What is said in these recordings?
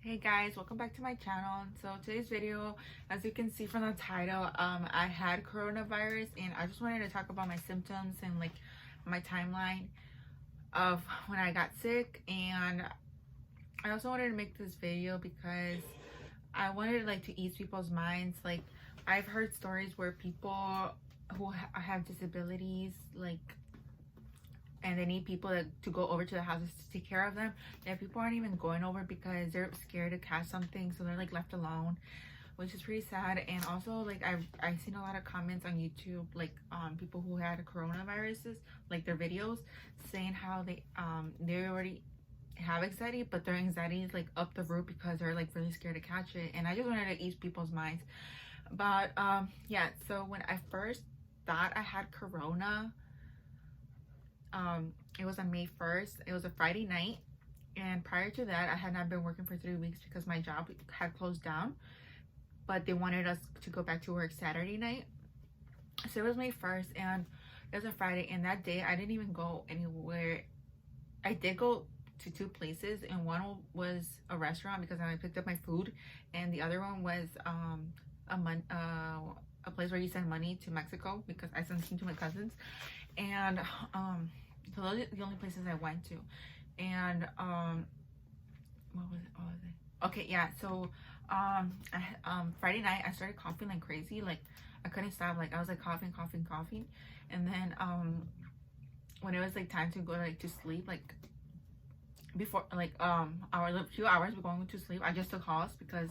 Hey guys, welcome back to my channel. So today's video, as you can see from the title, I had coronavirus and I just wanted to talk about my symptoms and like my timeline of when I got sick. And I also wanted to make this video because I wanted like to ease people's minds. Like, I've heard stories where people who have disabilities, like, and they need people to go over to the houses to take care of them, and people aren't even going over because they're scared to catch something, so they're like left alone, which is pretty sad. And also, like, I've seen a lot of comments on YouTube, like, people who had coronaviruses, like their videos saying how they already have anxiety, but their anxiety is like up the roof because they're like really scared to catch it. And I just wanted to ease people's minds. But yeah, so when I first thought I had corona, it was on May 1st. It was a Friday night, and prior to that I had not been working for 3 weeks because my job had closed down, but they wanted us to go back to work Saturday night. So it was May 1st, and it was a Friday, and that day I didn't even go anywhere. I did go to two places, and one was a restaurant because I picked up my food, and the other one was a place where you send money to Mexico because I sent some to my cousins. And so those are the only places I went to. And what was it? Okay, yeah. So Friday night I started coughing like crazy. Like, I couldn't stop. Like, I was like coughing. And then when it was like time to go like to sleep, like before like a few hours before going to sleep, I just took Halls because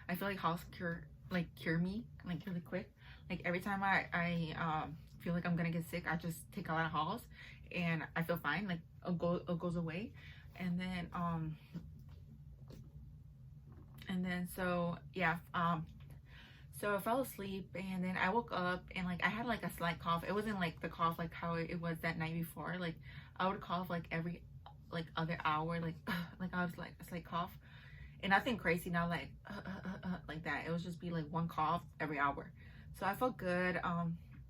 I feel like Halls cure me like really quick. Like, every time I feel like I'm gonna get sick, I just take a lot of Halls and I feel fine. Like, it goes away. And then so yeah, so I fell asleep, and then I woke up, and like I had like a slight cough. It wasn't like the cough like how it was that night before. Like, I would cough like every like other hour, like like I was like a slight cough, and nothing crazy, not like like that. It was just be like one cough every hour. So I felt good.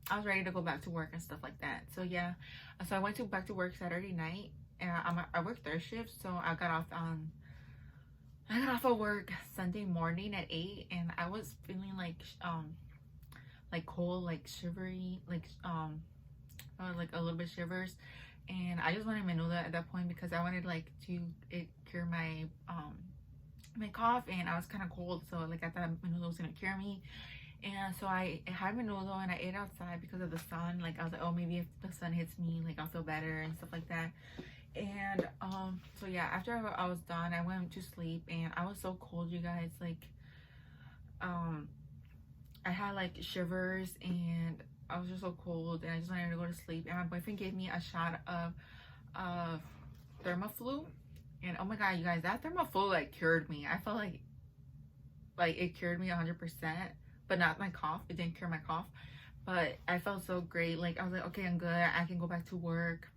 I was ready to go back to work and stuff like that. So yeah, so I went to back to work Saturday night, and I worked third shift, so I got off of work Sunday morning at 8, and I was feeling like cold, like shivery, like a little bit shivers, and I just wanted menuda at that point because I wanted like to cure my cough, and I was kind of cold, so like I thought menudo was gonna cure me. And so I had menudo and I ate outside because of the sun. Like, I was like, oh, maybe if the sun hits me, like, I'll feel better and stuff like that. And so yeah, after I was done, I went to sleep, and I was so cold, you guys. Like, I had like shivers, and I was just so cold, and I just wanted to go to sleep. And my boyfriend gave me a shot of Thermaflu, and oh my god, you guys, that Thermaflu like cured me. I felt like it cured me 100%, but not my cough. It didn't cure my cough, but I felt so great. Like, I was like, okay, I'm good. I can go back to work.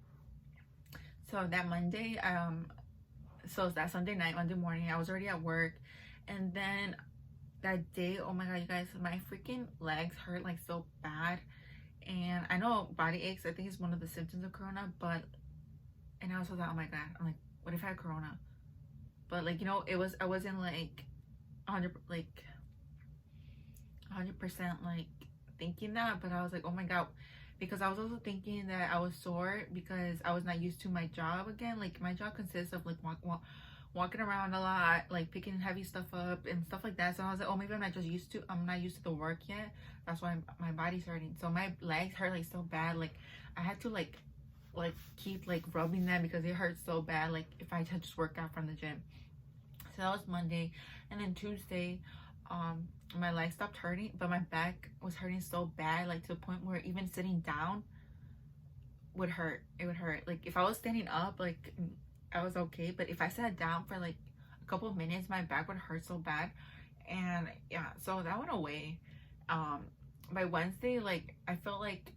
So that Monday, so that Sunday night, Monday morning, I was already at work. And then that day, oh my god, you guys, my freaking legs hurt like so bad. And I know body aches, I think, is one of the symptoms of corona, but, and I was like, oh my god, I'm like, what if I had corona? But like, I wasn't like 100 like 100% like thinking that, but I was like, oh my god, because I was also thinking that I was sore because I was not used to my job again. Like, my job consists of like walking around a lot, like picking heavy stuff up and stuff like that. So I was like, oh, maybe I'm not used to the work yet. That's why my body's hurting. So my legs hurt like so bad. Like, I had to like keep like rubbing them because it hurt so bad. Like, if I had just worked out from the gym. So that was Monday. And then Tuesday, my leg stopped hurting, but my back was hurting so bad, like to the point where even sitting down would hurt. It would hurt. Like, if I was standing up, like, I was okay, but if I sat down for like a couple of minutes, my back would hurt so bad. And yeah, so that went away. By Wednesday, like, I felt like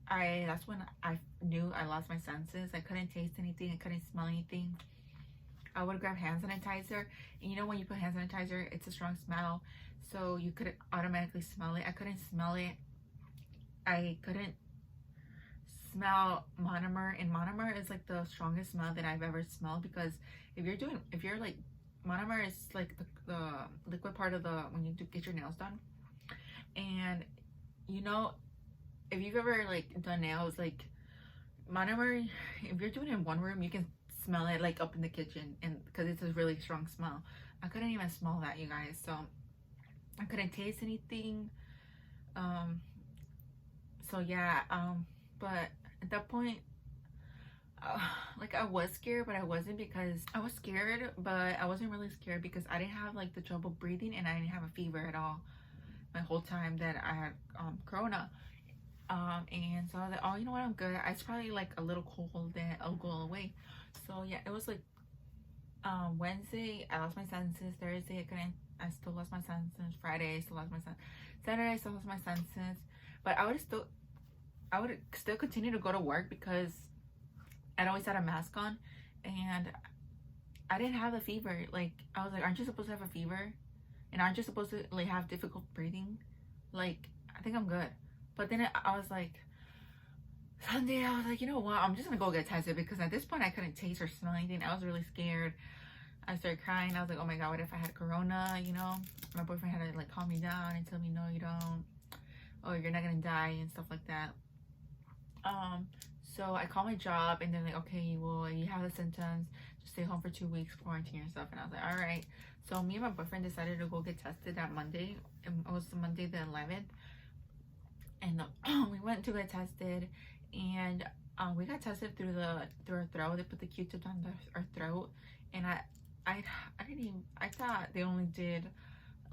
that's when I knew I lost my senses. I couldn't taste anything. I couldn't smell anything. I would grab hand sanitizer, and when you put hand sanitizer, it's a strong smell, so you could automatically smell it. I couldn't smell it. I couldn't smell monomer, and monomer is like the strongest smell that I've ever smelled, because if you're like monomer is like the liquid part of the when you get your nails done. And you know, if you've ever like done nails, like monomer, if you're doing it in one room, you can smell it like up in the kitchen, and because it's a really strong smell. I couldn't even smell that, you guys. So I couldn't taste anything. Um, so yeah. But at that point, uh, like I was scared, but I wasn't, because I was scared, but I wasn't really scared because I didn't have like the trouble breathing, and I didn't have a fever at all my whole time that I had corona. And so I was like, oh, you know what, I'm good. It's probably like a little cold that I'll go away. So yeah, it was like Wednesday I lost my senses. Thursday I still lost my senses. Friday I still lost my senses. Saturday I still lost my senses. But I would still continue to go to work because I'd always had a mask on, and I didn't have the fever. Like, I was like, aren't you supposed to have a fever? And aren't you supposed to like have difficult breathing? Like, I think I'm good. But then I was like, Sunday, I was like, you know what? I'm just gonna go get tested, because at this point I couldn't taste or smell anything. I was really scared. I started crying. I was like, oh my God, what if I had corona? You know, my boyfriend had to like calm me down and tell me, no, you don't. Oh, you're not gonna die and stuff like that. So I called my job, and they're like, okay, well, you have the symptoms, just stay home for 2 weeks, quarantine yourself. And I was like, all right. So me and my boyfriend decided to go get tested that Monday. It was Monday the 11th. And we went to get tested, and we got tested through our throat. They put the Q-tip on our throat, and I thought they only did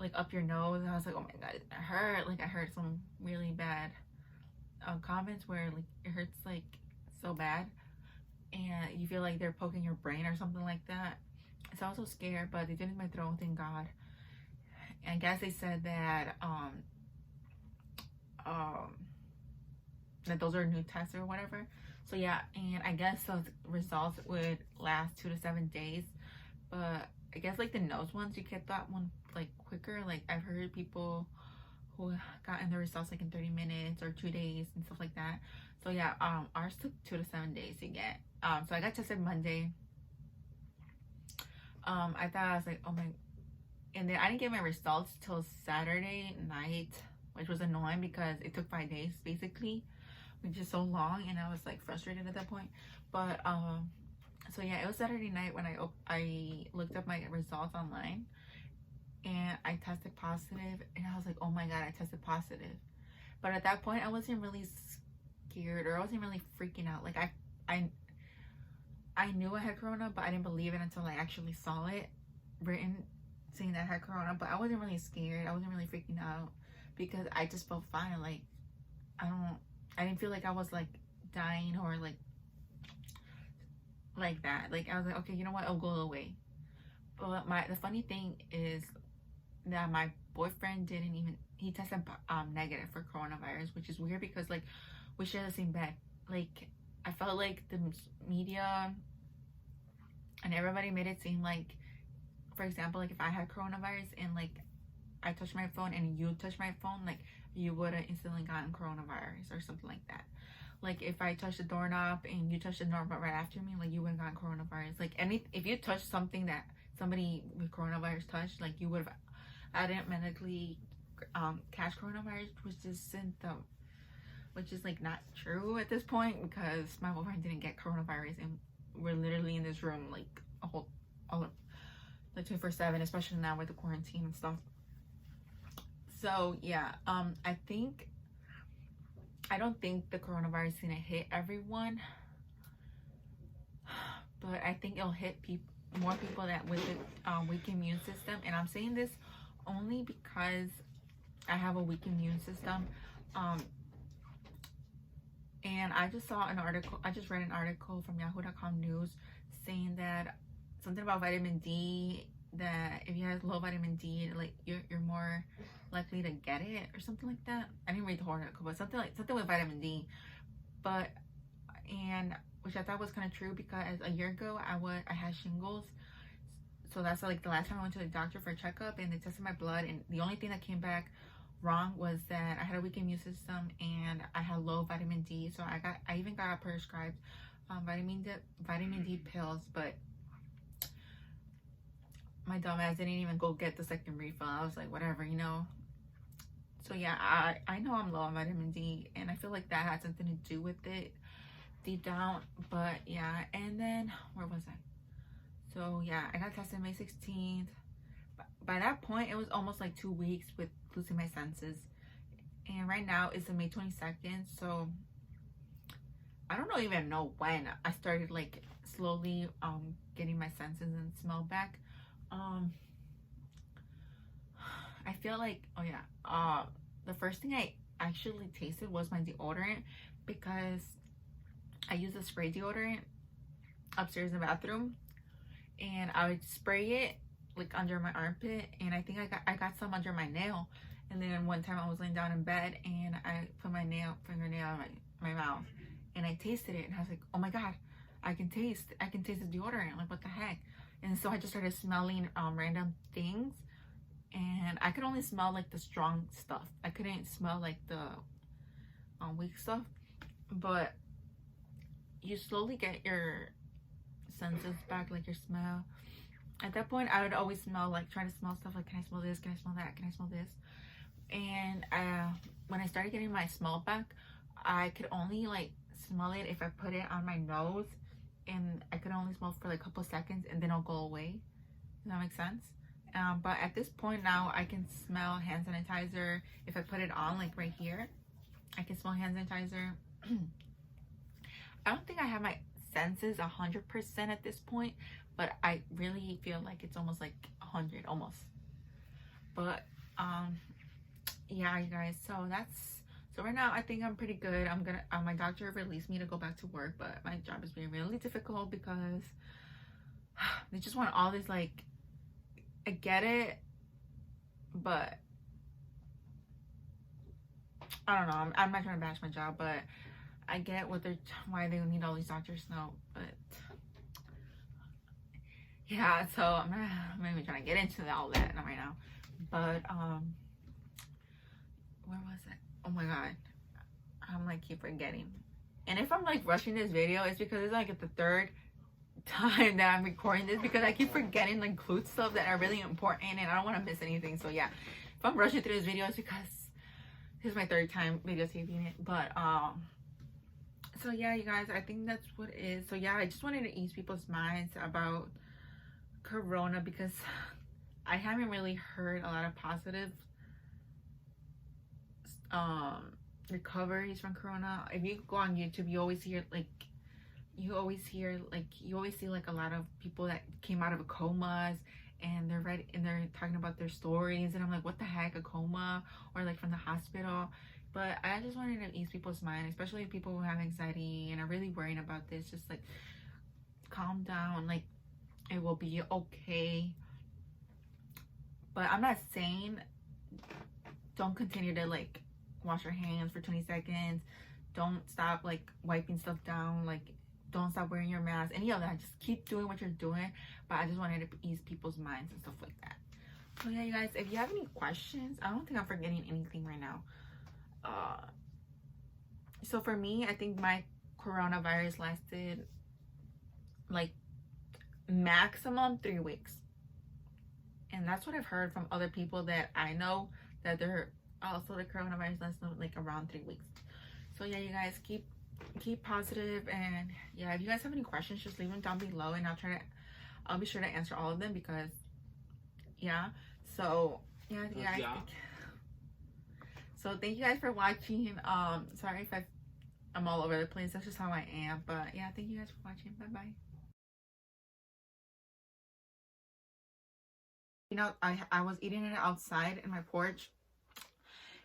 like up your nose, and I was like, oh my God, it hurt. Like, I heard some really bad comments where like it hurts like so bad, and you feel like they're poking your brain or something like that. So I was so scared, but they did it in my throat, thank God. And I guess they said that that those are new tests or whatever. So yeah, and I guess those results would last 2 to 7 days. But I guess like the nose ones, you get that one like quicker. Like, I've heard people who gotten the results like in 30 minutes or 2 days and stuff like that. So yeah, ours took 2 to 7 days to get. So I got tested Monday. I thought, I was like, oh my, and then I didn't get my results till Saturday night, which was annoying because it took 5 days basically, which is so long, and I was like frustrated at that point. But so yeah, it was Saturday night when I looked up my results online, and I tested positive, and I was like, oh my God, I tested positive. But at that point I wasn't really scared, or I wasn't really freaking out. Like, I knew I had corona, but I didn't believe it until I actually saw it written saying that I had corona. But I wasn't really scared. I wasn't really freaking out because I just felt fine. Like, I didn't feel like I was like dying or like that. Like, I was like, okay, you know what, I'll go away. But the funny thing is that my boyfriend he tested negative for coronavirus, which is weird because like we share the same bed. Like, I felt like the media and everybody made it seem like, for example, like if I had coronavirus and like I touched my phone and you touched my phone, like you would have instantly gotten coronavirus or something like that. Like, if I touched the doorknob and you touched the doorknob right after me, like you would have gotten coronavirus. Like, if you touched something that somebody with coronavirus touched, like you would have automatically catch coronavirus, which is like not true at this point, because my boyfriend didn't get coronavirus, and we're literally in this room like all like 24/7, especially now with the quarantine and stuff. So yeah, I don't think the coronavirus is gonna hit everyone, but I think it'll hit more people that with a weak immune system. And I'm saying this only because I have a weak immune system. And I just saw an article, I just read an article from yahoo.com news saying that something about vitamin D, that if you have low vitamin D, like you're more likely to get it or something like that. I didn't read the whole article, but something with vitamin D. But, and which I thought was kind of true, because a year ago I had shingles. So that's like the last time I went to the doctor for a checkup, and they tested my blood, and the only thing that came back wrong was that I had a weak immune system and I had low vitamin D. So I even got prescribed vitamin D pills. But my dumbass didn't even go get the second refill. I was like, whatever, you know. So yeah, I know I'm low on vitamin D, and I feel like that had something to do with it deep down. But yeah, and then where was I? So yeah, I got tested May 16th. By that point, it was almost like 2 weeks with losing my senses, and right now it's the May 22nd. So I don't even know when I started like slowly getting my senses and smell back. I feel like, oh yeah, the first thing I actually tasted was my deodorant, because I use a spray deodorant upstairs in the bathroom, and I would spray it like under my armpit, and I think I got some under my nail. And then one time I was laying down in bed and I put my fingernail in my mouth, and I tasted it, and I was like, oh my god, I can taste the deodorant, like what the heck. And so I just started smelling random things, and I could only smell like the strong stuff. I couldn't smell like the weak stuff. But you slowly get your senses back, like your smell. At that point, I would always smell, like try to smell stuff like, can I smell this, can I smell that, can I smell this. And when I started getting my smell back, I could only like smell it if I put it on my nose, and I could only smell for like a couple seconds and then it'll go away. Does that make sense? But at this point now, I can smell hand sanitizer. If I put it on, like right here, I can smell hand sanitizer. I don't think I have my senses 100% at this point, but I really feel like it's almost like 100 almost. But yeah, you guys, so right now I think I'm pretty good. I'm gonna my doctor released me to go back to work, but my job is being really difficult because they just want all this, like, I get it, but I don't know, I'm not trying to bash my job, but I get why they need all these doctors now. But yeah, so I'm not even trying to get into all that right now. But where was it? Oh my god, I'm like keep forgetting. And if I'm like rushing this video, it's because it's like the third time that I'm recording this, because I keep forgetting like include stuff that are really important, and I don't want to miss anything. So yeah, if I'm rushing through this video, it's because this is my third time videotaping it. But so yeah, you guys, I think that's what it is. So yeah, I just wanted to ease people's minds about corona, because I haven't really heard a lot of positive recoveries from corona. If you go on YouTube, you always see like a lot of people that came out of comas, and they're talking about their stories, and I'm like, what the heck, a coma, or like from the hospital. But I just wanted to ease people's mind, especially people who have anxiety and are really worrying about this. Just like, calm down, like it will be okay. But I'm not saying don't continue to like wash your hands for 20 seconds. Don't stop like wiping stuff down. Like, don't stop wearing your mask. Any of that. Just keep doing what you're doing. But I just wanted to ease people's minds and stuff like that. So yeah, you guys, if you have any questions, I don't think I'm forgetting anything right now. So for me, I think my coronavirus lasted like maximum 3 weeks. And that's what I've heard from other people that I know, that they're also the coronavirus lasted like around 3 weeks. So yeah, you guys, keep positive, and yeah, if you guys have any questions, just leave them down below, and I'll be sure to answer all of them, because yeah. So yeah, you guys, so thank you guys for watching. Sorry if I'm all over the place, that's just how I am. But yeah, thank you guys for watching. Bye bye. You know, I was eating it outside in my porch,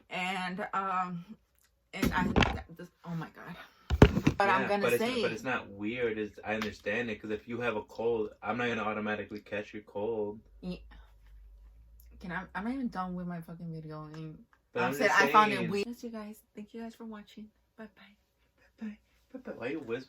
and I just, oh my god. But yeah, I'm gonna say, but it's not weird. I understand it, because if you have a cold, I'm not gonna automatically catch your cold. Yeah. I'm not even done with my fucking video. But I found it weird. Yes, you guys. Thank you guys for watching. Bye bye. Bye bye. Bye bye. Why are you whispering?